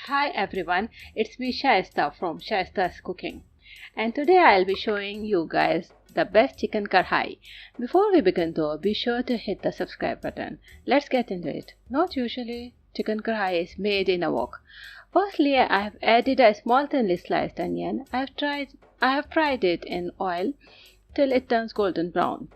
Hi everyone, it's me Shaista from Shaista's Cooking, and today I'll be showing you guys the best chicken karhai. Before we begin though, be sure to hit the subscribe button. Let's get into it. Not usually, chicken karhai is made in a wok. Firstly, I have added a small thinly sliced onion. I have fried it in oil till it turns golden brown.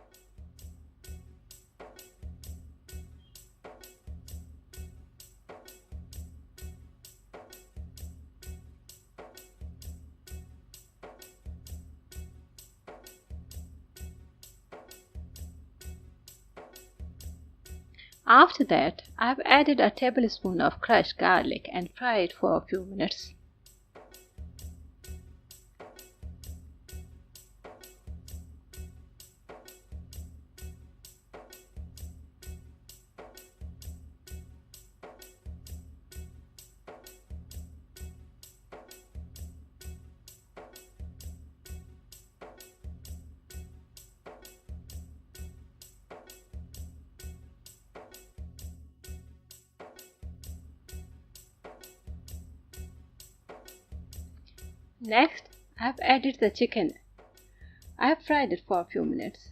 After that, I have added a tablespoon of crushed garlic and fried it for a few minutes. Next, I have added the chicken. I have fried it for a few minutes.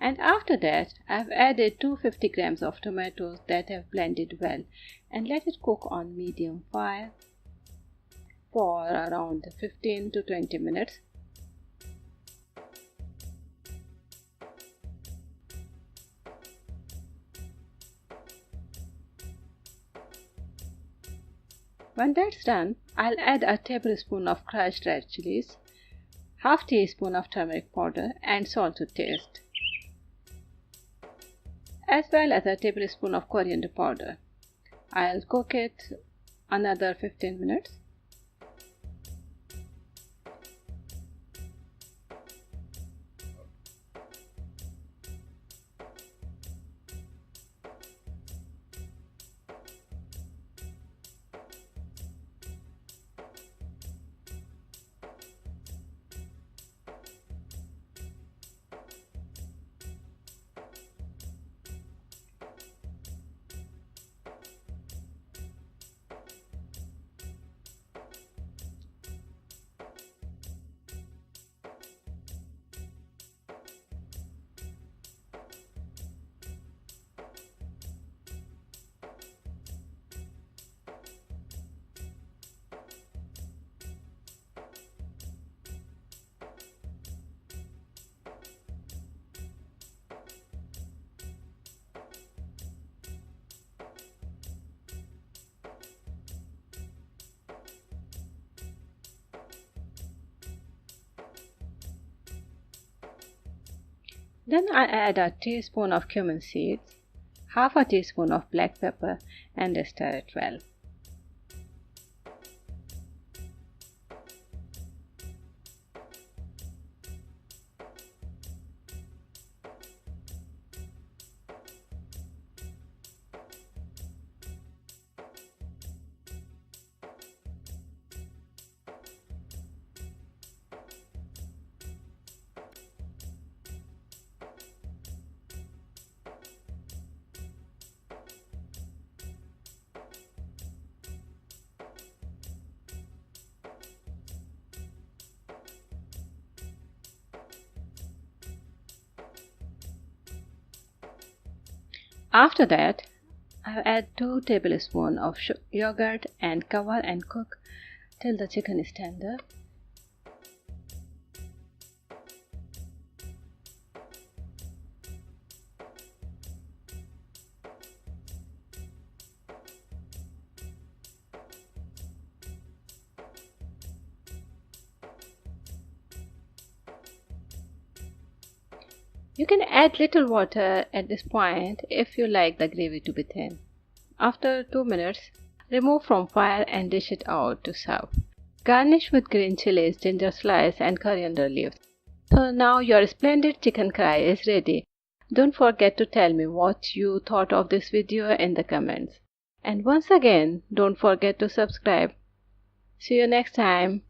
And after that, I have added 250 grams of tomatoes that have blended well and let it cook on medium fire for around 15 to 20 minutes. When that's done, I'll add a tablespoon of crushed red chilies, half teaspoon of turmeric powder and salt to taste, as well as a tablespoon of coriander powder. I'll cook it another 15 minutes. Then I add a teaspoon of cumin seeds, half a teaspoon of black pepper and stir it well. After that, I add 2 tablespoons of yogurt and cover and cook till the chicken is tender. You can add little water at this point if you like the gravy to be thin. After 2 minutes, Remove from fire and dish it out to serve. Garnish with green chilies, ginger slice and coriander leaves. So now your splendid chicken karhai is ready. Don't forget to tell me what you thought of this video in the comments. And once again, don't forget to subscribe. See you next time.